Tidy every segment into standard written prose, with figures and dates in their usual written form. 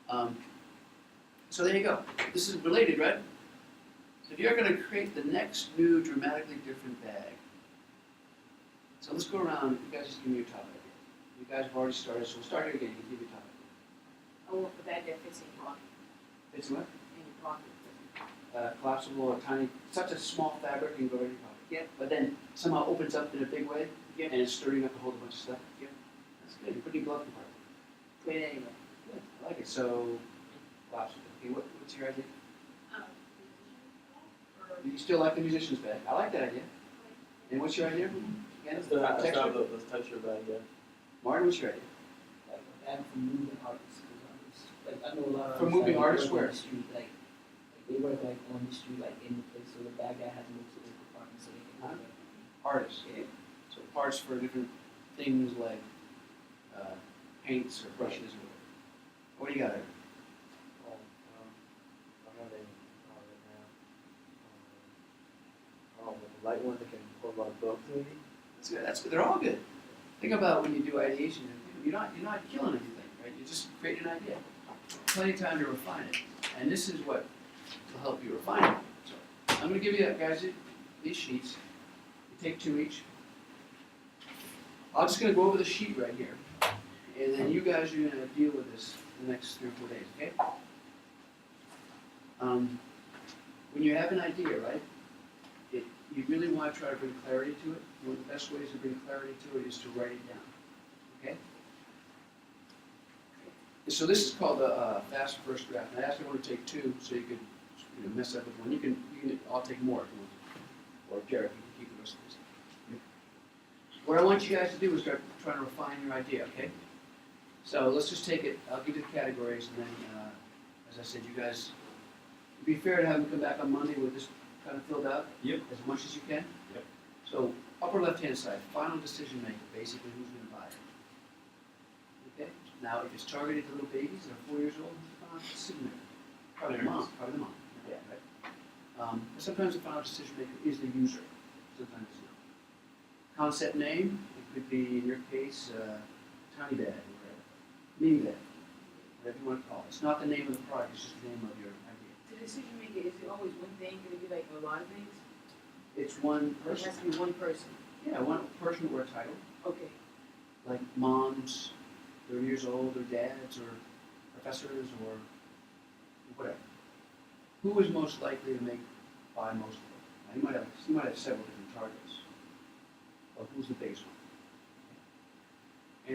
So there you go. This is related, right? So if you're going to create the next new dramatically different bag, so let's go around. You guys just give me your top idea. You guys have already started, so we'll start here again. You give me your top idea. I want the bag that fits in your pocket. It's what? In your pocket. Collapsible or tiny, such a small fabric you can go right in your pocket. Yep. But then somehow opens up in a big way, Yep. and it's sturdy enough to hold a bunch of stuff. Yep. That's good. You put your glove compartment. Put it anywhere. Good. I like it. So, collapsible. Okay, what's your idea? You still like the musician's bag? I like that idea. And what's your idea? Again, Let's touch texture? your bag, yeah. Martin, what's your idea? Like a bag for moving artists. Like I know a lot of For artists moving that artists work on where? the street, like they work like on the street, like in the place, so the bag guy has to move to the department so they can Huh? move it. Artists. Yeah. So parts for different things like paints or brushes or whatever. What do you got there? Oh, I don't have any right now. The light one that can hold a lot of books, maybe. That's good. That's good. They're all good. Think about when you do ideation. You're not killing anything, right? You're just creating an idea. Plenty of time to refine it, and this is what will help you refine it. So I'm going to give you guys these sheets. You take 2 each. I'm just going to go over the sheet right here, and then you guys are going to deal with this the next 3 or 4 days. Okay? When you have an idea, right? You really want to try to bring clarity to it. One of the best ways to bring clarity to it is to write it down. Okay? So this is called a fast first draft. And I asked everyone to take 2 so you could mess up with one. You can I'll take more if you want. Or Jared, you can keep the rest of this. What I want you guys to do is start trying to refine your idea, okay? So let's just take it, I'll give you the categories, and then, as I said, you guys, it'd be fair to have them come back on Monday with this kind of filled out. Yep. As much as you can. Yep. So upper left-hand side, final decision maker, basically who's going to buy it. Okay. Now, if it's targeted to little babies that are 4 years old, who's the final decision maker? Probably the mom. Probably the mom. Yeah. Right. But sometimes the final decision maker is the user. Sometimes it's not. Concept name. It could be, in your case, tiny bag or whatever. Mini bag. Whatever you want to call it. It's not the name of the product. It's just the name of your idea. The decision maker, is it always one thing? Can it be like a lot of things? It's one Or it person. has to be one person? Yeah, one person or a title. Okay. Like moms, 30 years old, or dads, or professors, or whatever. Who is most likely to buy most of it? Now, you might have several different targets. But who's the biggest one?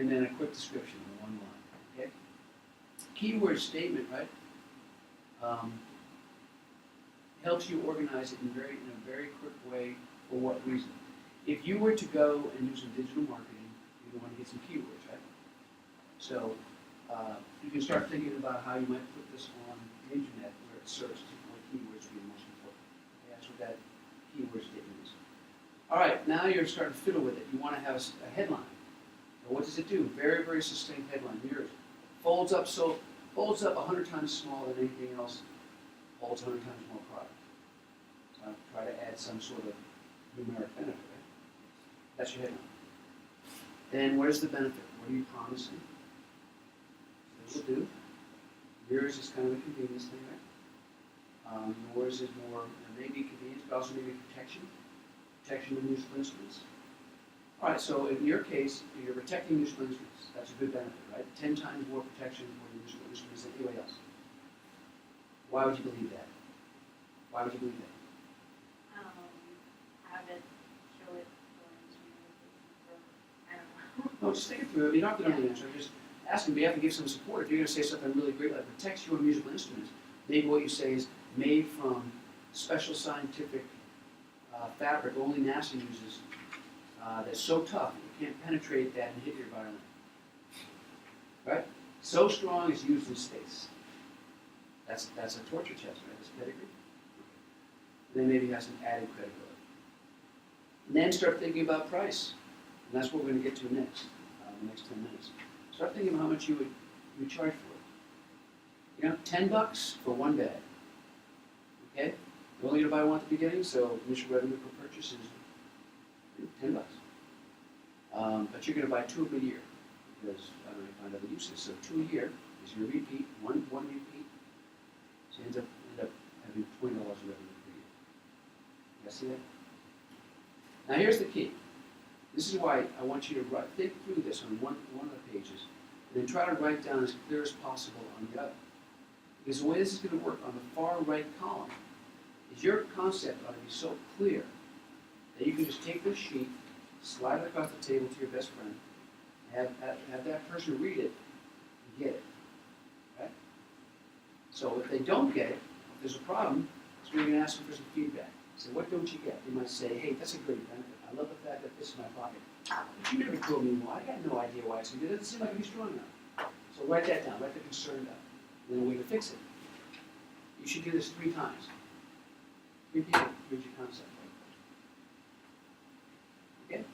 And then a quick description in one line. Okay. Keyword statement, right? Helps you organize it in a very quick way. For what reason? If you were to go and do some digital marketing, you want to get some keywords, right? So you can start thinking about how you might put this on the internet where it's searched. What keywords would be most important? Okay, that's what that keyword statement is. All right, now you're starting to fiddle with it. You want to have a headline. So what does it do? Very, very succinct headline. Here, folds up 100 times smaller than anything else. Holds 100 times more product. So try to add some sort of numeric benefit. Right? That's your headline. Then where's the benefit? What are you promising? So we'll do. Yours is kind of a convenience thing, right? Yours is more maybe convenience, but also maybe protection. Protection of musical instruments. All right, so in your case, you're protecting musical instruments. That's a good benefit, right? 10 times more protection for your musical instruments than anybody else. Why would you believe that? Why would you believe that? Have it, show it, I don't know. No, just think it through. You don't have to know the answer. Just ask them. You have to give some support. If you're going to say something really great like protects your musical instruments, maybe what you say is made from special scientific fabric only NASA uses that's so tough you can't penetrate that and hit your violin. Right? So strong it's used in space. That's a torture test, right? That's pedigree. Then maybe have some added credibility. And then start thinking about price. And that's what we're going to get to next, the next 10 minutes. Start thinking about how much you would charge for it. $10 for one bag. Okay? You're only going to buy one at the beginning, so initial revenue per purchase is $10. But you're going to buy 2 of them a year because I don't know, you find other uses. So 2 a year, is your repeat, one repeat, so ends up having $20 in revenue per year. You guys see that? Now here's the key. This is why I want you to think through this on one of the pages, and then try to write down as clear as possible on the other. Because the way this is going to work on the far right column is your concept ought to be so clear that you can just take this sheet, slide it across the table to your best friend, have that person read it and get it. Right? So if they don't get it, if there's a problem, so you're going to ask them for some feedback. Say, what don't you get? They might say, hey, that's a great benefit. I love the fact that this is my pocket. But you never told me why. I got no idea why it's good. It doesn't seem like it'd be strong enough. So write that down. Write the concern down. And then a way to fix it. You should do this 3 times. 3 people read your concept. Okay?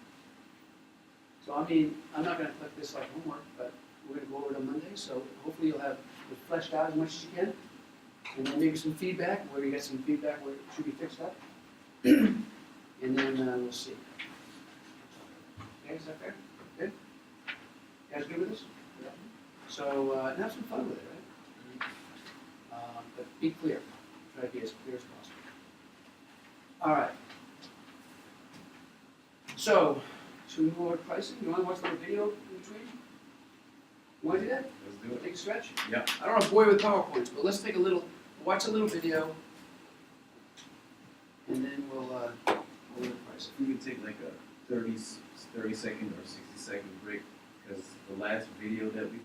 So I mean, I'm not going to collect this like homework, but we're going to go over it on Monday. So hopefully you'll have it fleshed out as much as you can. And then maybe some feedback, where you get some feedback where it should be fixed up. And then we'll see. Okay, is that fair? Good? You guys good with this? Yeah. So, and have some fun with it, right? But be clear. Try to be as clear as possible. All right. So, should we move over to pricing? You want to watch the video in between? You want to do that? Let's do it. Take a stretch? Yeah. I don't want to bore you with PowerPoints, but let's watch a little video, and then we'll go over the pricing. We could take like a 30 second or 60-second break, because the last video that we